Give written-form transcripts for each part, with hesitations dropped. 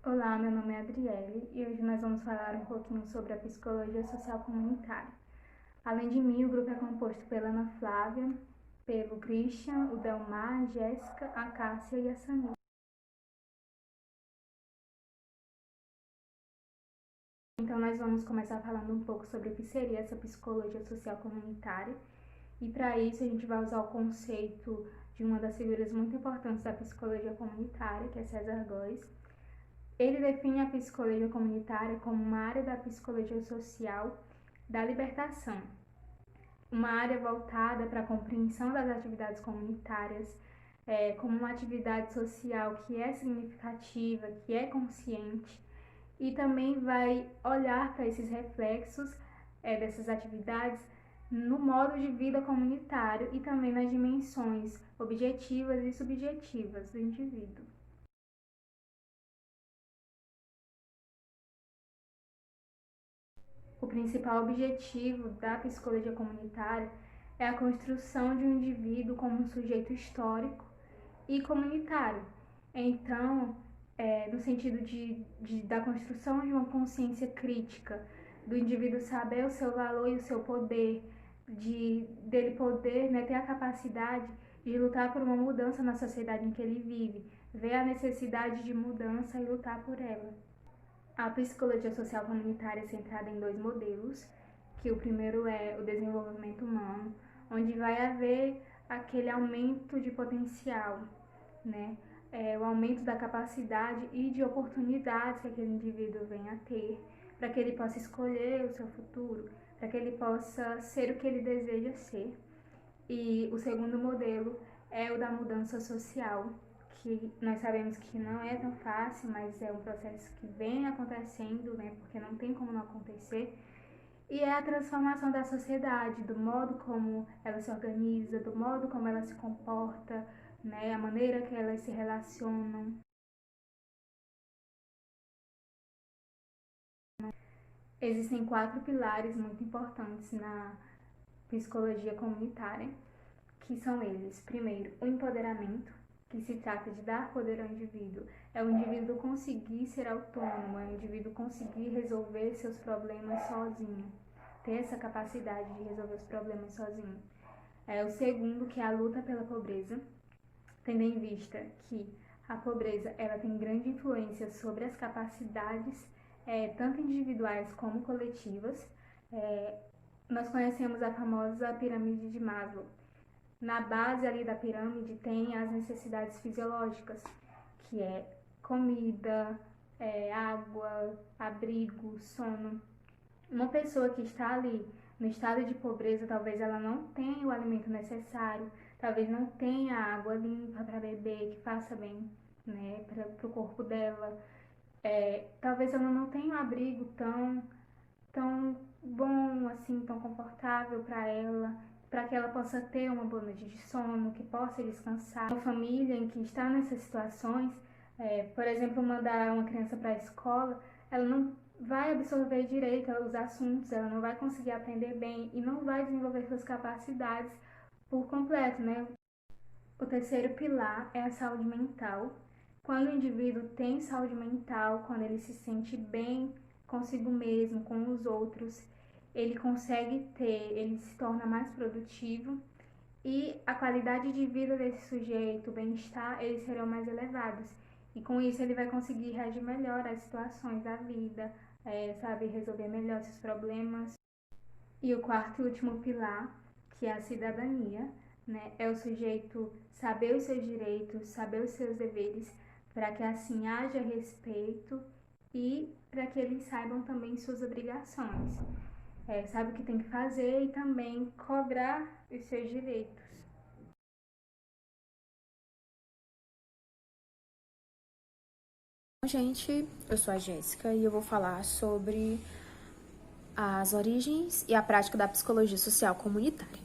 Olá, meu nome é Adriele e hoje nós vamos falar um pouquinho sobre a psicologia social comunitária. Além de mim, o grupo é composto pela Ana Flávia, pelo Christian, o Delmar, a Jéssica, a Cássia e a Samir. Então nós vamos começar falando um pouco sobre o que seria essa psicologia social comunitária e para isso a gente vai usar o conceito de uma das figuras muito importantes da psicologia comunitária, que é César Góes. Ele define a psicologia comunitária como uma área da psicologia social da libertação, uma área voltada para a compreensão das atividades comunitárias como uma atividade social que é significativa, que é consciente e também vai olhar para esses reflexos dessas atividades no modo de vida comunitário e também nas dimensões objetivas e subjetivas do indivíduo. O principal objetivo da psicologia comunitária é a construção de um indivíduo como um sujeito histórico e comunitário. Então, no sentido da construção de uma consciência crítica, do indivíduo saber o seu valor e o seu poder, dele poder ter a capacidade de lutar por uma mudança na sociedade em que ele vive, ver a necessidade de mudança e lutar por ela. A psicologia social comunitária é centrada em dois modelos, que o primeiro é o desenvolvimento humano, onde vai haver aquele aumento de potencial, né? O aumento da capacidade e de oportunidades que aquele indivíduo venha a ter, para que ele possa escolher o seu futuro, para que ele possa ser o que ele deseja ser. E o segundo modelo é o da mudança social, que nós sabemos que não é tão fácil, mas é um processo que vem acontecendo, né? Porque não tem como não acontecer. E é a transformação da sociedade, do modo como ela se organiza, do modo como ela se comporta, né? A maneira que elas se relacionam. Existem 4 pilares muito importantes na psicologia comunitária, que são eles: primeiro, o empoderamento, que se trata de dar poder ao indivíduo. É o indivíduo conseguir ser autônomo, é o indivíduo conseguir resolver seus problemas sozinho, ter essa capacidade de resolver os problemas sozinho. O segundo, que é a luta pela pobreza, tendo em vista que a pobreza ela tem grande influência sobre as capacidades, tanto individuais como coletivas. Nós conhecemos a famosa pirâmide de Maslow. Na base ali da pirâmide tem as necessidades fisiológicas, que é comida, água, abrigo, sono. Uma pessoa que está ali no estado de pobreza, talvez ela não tenha o alimento necessário, talvez não tenha água limpa para beber, que faça bem, né, para o corpo dela. Talvez ela não tenha um abrigo tão bom, assim, tão confortável para que ela possa ter uma boa noite de sono, que possa descansar. Uma família em que está nessas situações, por exemplo, mandar uma criança para a escola, ela não vai absorver direito os assuntos, ela não vai conseguir aprender bem e não vai desenvolver suas capacidades por completo, né? O terceiro pilar é a saúde mental. Quando o indivíduo tem saúde mental, quando ele se sente bem consigo mesmo, com os outros, ele se torna mais produtivo e a qualidade de vida desse sujeito, o bem-estar, eles serão mais elevados. E com isso ele vai conseguir reagir melhor às situações da vida, sabe, resolver melhor seus problemas. E o quarto e último pilar, que é a cidadania, né, é o sujeito saber os seus direitos, saber os seus deveres, para que assim haja respeito e para que eles saibam também suas obrigações. Sabe o que tem que fazer e também cobrar os seus direitos. Gente, eu sou a Jéssica e eu vou falar sobre as origens e a prática da psicologia social comunitária,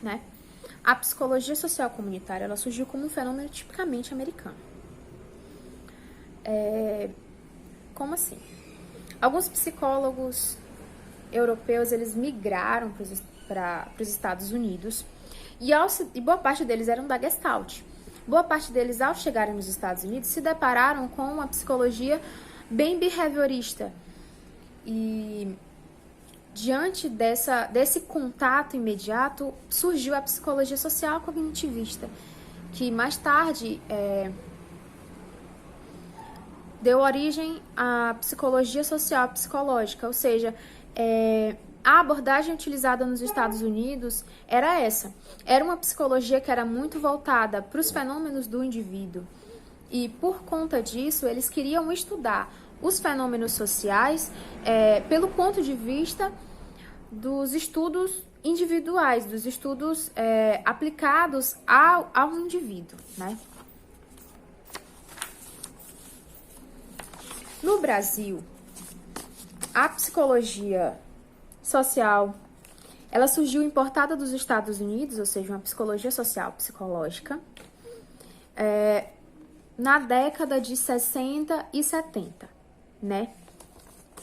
né? A psicologia social comunitária, ela surgiu como um fenômeno tipicamente americano. Como assim? Alguns psicólogos europeus, eles migraram para os Estados Unidos e boa parte deles eram da Gestalt, boa parte deles, ao chegarem nos Estados Unidos, se depararam com uma psicologia bem behaviorista. E diante desse contato imediato, surgiu a psicologia social cognitivista, que mais tarde deu origem à psicologia social psicológica, ou seja, a abordagem utilizada nos Estados Unidos era essa. Era uma psicologia que era muito voltada para os fenômenos do indivíduo. E por conta disso, eles queriam estudar os fenômenos sociais pelo ponto de vista dos estudos individuais, dos estudos aplicados ao indivíduo, né? No Brasil, a psicologia social, ela surgiu importada dos Estados Unidos, ou seja, uma psicologia social psicológica, na década de 60 e 70, né?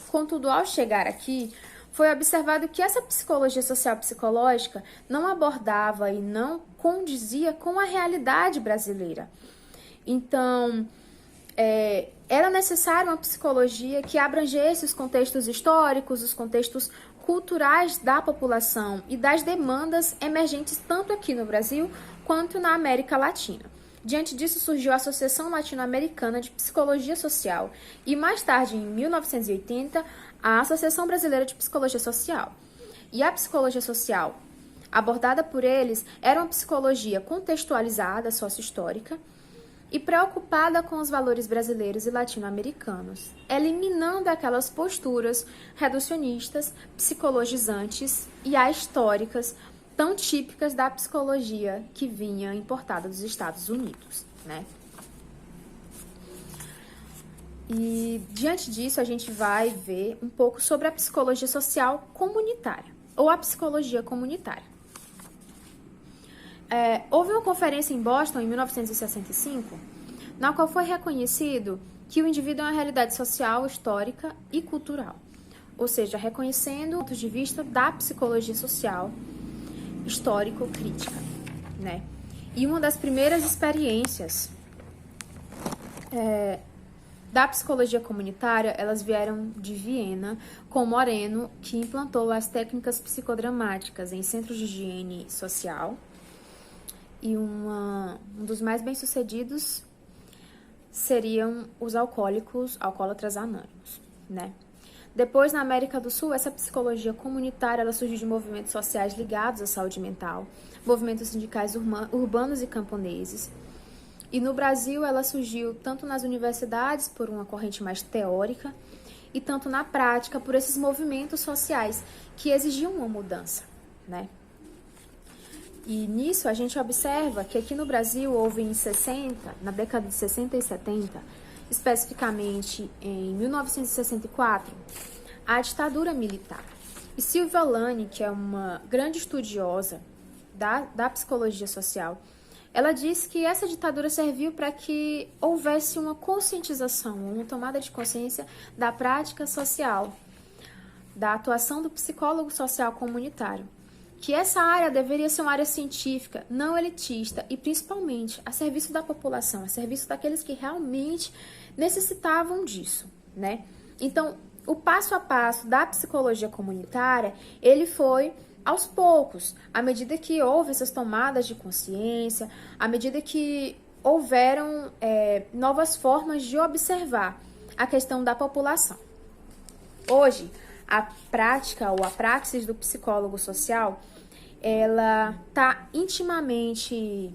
Contudo, ao chegar aqui, foi observado que essa psicologia social psicológica não abordava e não condizia com a realidade brasileira. Então, era necessária uma psicologia que abrangesse os contextos históricos, os contextos culturais da população e das demandas emergentes tanto aqui no Brasil quanto na América Latina. Diante disso, surgiu a Associação Latino-Americana de Psicologia Social e, mais tarde, em 1980, a Associação Brasileira de Psicologia Social. E a psicologia social, abordada por eles, era uma psicologia contextualizada, sócio-histórica, e preocupada com os valores brasileiros e latino-americanos, eliminando aquelas posturas reducionistas, psicologizantes e ahistóricas tão típicas da psicologia que vinha importada dos Estados Unidos, né? E diante disso a gente vai ver um pouco sobre a psicologia social comunitária, ou a psicologia comunitária. Houve uma conferência em Boston em 1965, na qual foi reconhecido que o indivíduo é uma realidade social, histórica e cultural, ou seja, reconhecendo pontos de vista da psicologia social histórico-crítica, né? E uma das primeiras experiências da psicologia comunitária, elas vieram de Viena, com Moreno, que implantou as técnicas psicodramáticas em centros de higiene social. E um dos mais bem-sucedidos seriam os alcoólatras anônimos, né? Depois, na América do Sul, essa psicologia comunitária ela surgiu de movimentos sociais ligados à saúde mental, movimentos sindicais urbanos e camponeses. E no Brasil, ela surgiu tanto nas universidades, por uma corrente mais teórica, e tanto na prática, por esses movimentos sociais que exigiam uma mudança, né? E nisso a gente observa que aqui no Brasil houve na década de 60 e 70, especificamente em 1964, a ditadura militar. E Silvia Lani, que é uma grande estudiosa da psicologia social, ela disse que essa ditadura serviu para que houvesse uma conscientização, uma tomada de consciência da prática social, da atuação do psicólogo social comunitário. Que essa área deveria ser uma área científica, não elitista e principalmente a serviço da população, a serviço daqueles que realmente necessitavam disso, né? Então, o passo a passo da psicologia comunitária, ele foi aos poucos, à medida que houve essas tomadas de consciência, à medida que houveram novas formas de observar a questão da população. Hoje, a prática ou a praxis do psicólogo social, ela está intimamente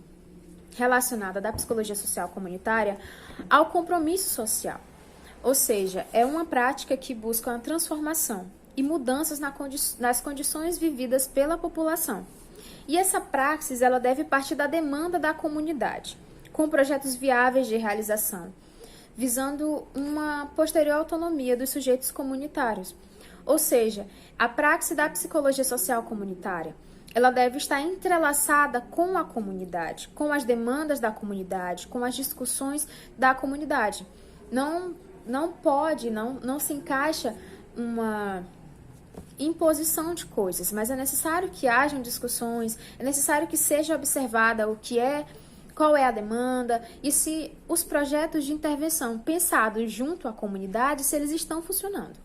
relacionada da psicologia social comunitária ao compromisso social. Ou seja, é uma prática que busca uma transformação e mudanças nas condições vividas pela população. E essa praxis ela deve partir da demanda da comunidade, com projetos viáveis de realização, visando uma posterior autonomia dos sujeitos comunitários. Ou seja, a praxis da psicologia social comunitária ela deve estar entrelaçada com a comunidade, com as demandas da comunidade, com as discussões da comunidade. Não se encaixa uma imposição de coisas, mas é necessário que hajam discussões, é necessário que seja observada o que é qual é a demanda e se os projetos de intervenção pensados junto à comunidade, se eles estão funcionando.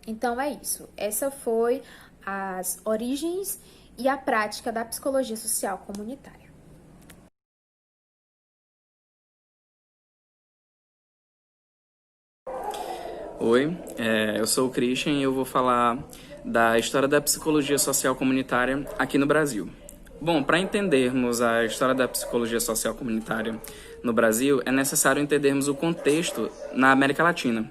Então é isso. Essa foi as origens e a prática da psicologia social comunitária. Oi, eu sou o Christian e eu vou falar da história da psicologia social comunitária aqui no Brasil. Bom, para entendermos a história da psicologia social comunitária no Brasil, é necessário entendermos o contexto na América Latina.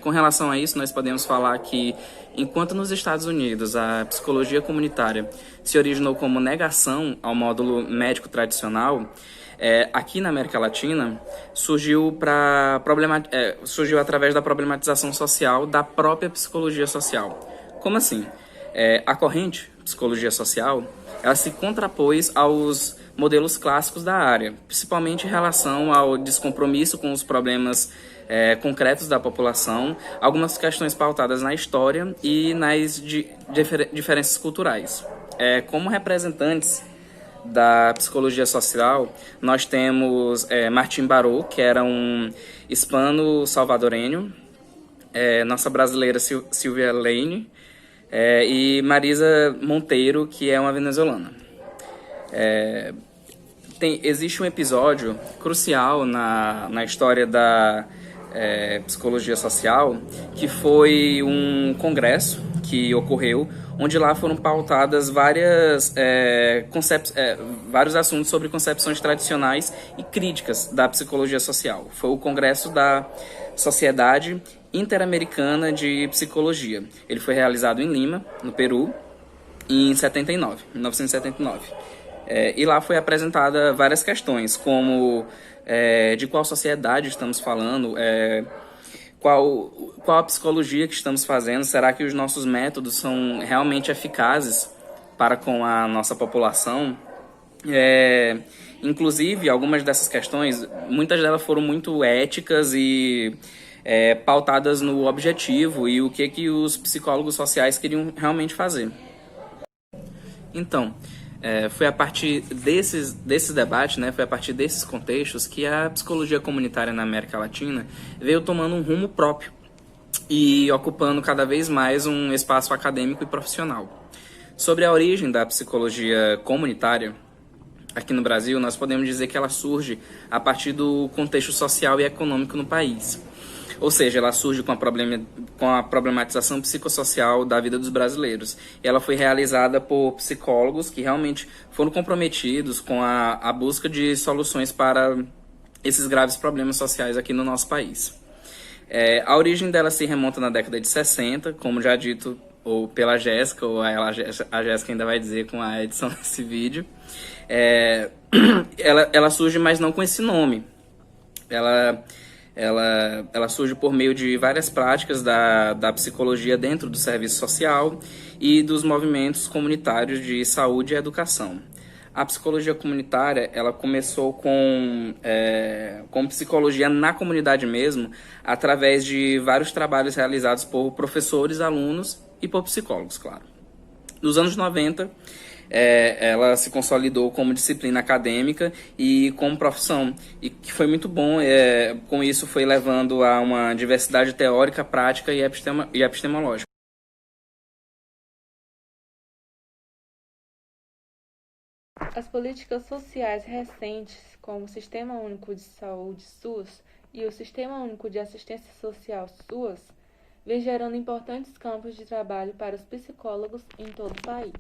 Com relação a isso, nós podemos falar que, enquanto nos Estados Unidos a psicologia comunitária se originou como negação ao módulo médico tradicional, aqui na América Latina surgiu através da problematização social da própria psicologia social. Como assim? A corrente psicologia social ela se contrapôs aos modelos clássicos da área, principalmente em relação ao descompromisso com os problemas concretos da população, algumas questões pautadas na história e nas diferenças culturais. Como representantes da psicologia social, nós temos Martim Barot, que era um hispano-salvadorenho, nossa brasileira Silvia Lane, e Marisa Monteiro, que é uma venezuelana. Existe um episódio crucial na história da psicologia social, que foi um congresso que ocorreu, onde lá foram pautadas vários assuntos sobre concepções tradicionais e críticas da psicologia social. Foi o congresso da Sociedade Interamericana de Psicologia. Ele foi realizado em Lima, no Peru, em 1979. E lá foi apresentada várias questões, como de qual sociedade estamos falando, qual a psicologia que estamos fazendo, será que os nossos métodos são realmente eficazes para com a nossa população? Inclusive, algumas dessas questões, muitas delas foram muito éticas e pautadas no objetivo e o que os psicólogos sociais queriam realmente fazer. Então, foi a partir desses debates, foi a partir desses contextos que a psicologia comunitária na América Latina veio tomando um rumo próprio e ocupando cada vez mais um espaço acadêmico e profissional. Sobre a origem da psicologia comunitária, aqui no Brasil, nós podemos dizer que ela surge a partir do contexto social e econômico no país. Ou seja, ela surge com a problematização psicossocial da vida dos brasileiros. E ela foi realizada por psicólogos que realmente foram comprometidos com a busca de soluções para esses graves problemas sociais aqui no nosso país. A origem dela se remonta na década de 60, como já dito ou pela Jéssica, ou a Jéssica ainda vai dizer com a edição desse vídeo. Ela surge, mas não com esse nome. Ela surge por meio de várias práticas da psicologia dentro do serviço social e dos movimentos comunitários de saúde e educação. A psicologia comunitária ela começou com psicologia na comunidade mesmo, através de vários trabalhos realizados por professores, alunos e por psicólogos, claro. Nos anos 90, ela se consolidou como disciplina acadêmica e como profissão, e que foi muito bom, com isso foi levando a uma diversidade teórica, prática e epistemológica. As políticas sociais recentes, como o Sistema Único de Saúde, SUS, e o Sistema Único de Assistência Social, SUAS, vem gerando importantes campos de trabalho para os psicólogos em todo o país.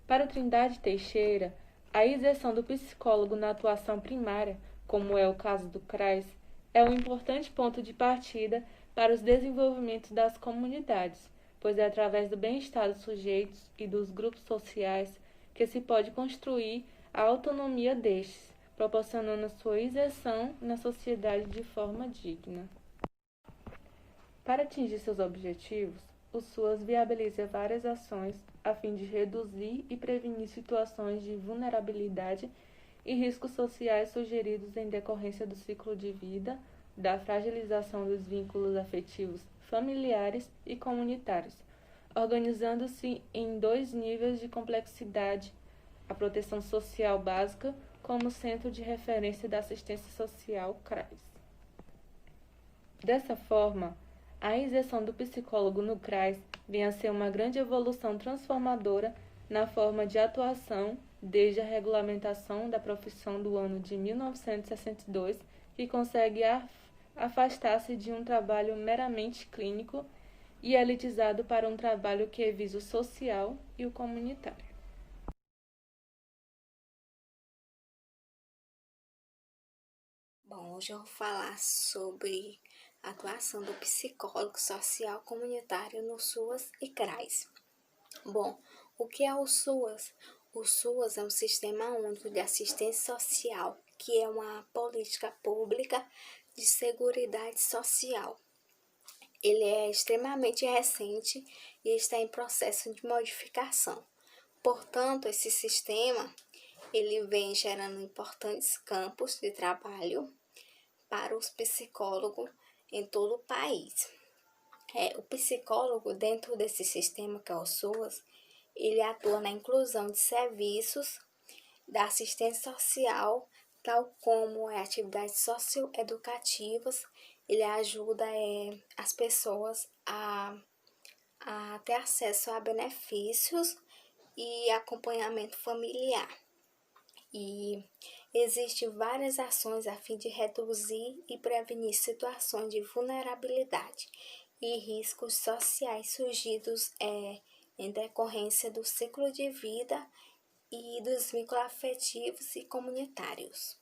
Para Trindade Teixeira, a inserção do psicólogo na atuação primária, como é o caso do CRAS, é um importante ponto de partida para os desenvolvimentos das comunidades, pois é através do bem-estar dos sujeitos e dos grupos sociais que se pode construir a autonomia destes, proporcionando sua inserção na sociedade de forma digna. Para atingir seus objetivos, o SUAS viabiliza várias ações a fim de reduzir e prevenir situações de vulnerabilidade e riscos sociais sugeridos em decorrência do ciclo de vida, da fragilização dos vínculos afetivos familiares e comunitários, organizando-se em 2 níveis de complexidade a proteção social básica como centro de referência da assistência social CRAS. Dessa forma, a inserção do psicólogo no CRAS vem a ser uma grande evolução transformadora na forma de atuação desde a regulamentação da profissão do ano de 1962, que consegue afastar-se de um trabalho meramente clínico e elitizado para um trabalho que visa o social e o comunitário. Bom, hoje eu vou falar sobre a atuação do psicólogo social comunitário no SUAS e CRAS. Bom, o que é o SUAS? O SUAS é um Sistema Único de Assistência Social, que é uma política pública de seguridade social. Ele é extremamente recente e está em processo de modificação. Portanto, esse sistema ele vem gerando importantes campos de trabalho para os psicólogos em todo o país. O psicólogo, dentro desse sistema que é o SUAS, ele atua na inclusão de serviços da assistência social, tal como atividades socioeducativas. Ele ajuda as pessoas a ter acesso a benefícios e acompanhamento familiar. E existem várias ações a fim de reduzir e prevenir situações de vulnerabilidade e riscos sociais surgidos em decorrência do ciclo de vida e dos vínculos afetivos e comunitários.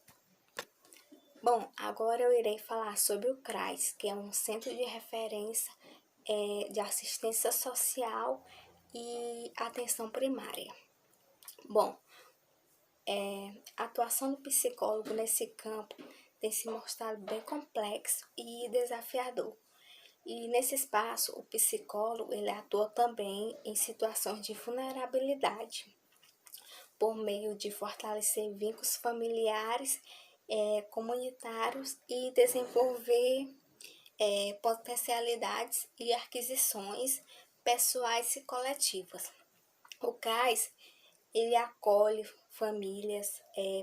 Bom, agora eu irei falar sobre o CRAS, que é um centro de referência de assistência social e atenção primária. Bom, a atuação do psicólogo nesse campo tem se mostrado bem complexo e desafiador. E nesse espaço, o psicólogo ele atua também em situações de vulnerabilidade, por meio de fortalecer vínculos familiares, comunitários e desenvolver potencialidades e aquisições pessoais e coletivas. O CRAS ele acolhe famílias,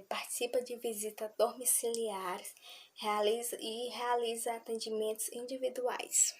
participa de visitas domiciliares, realiza atendimentos individuais.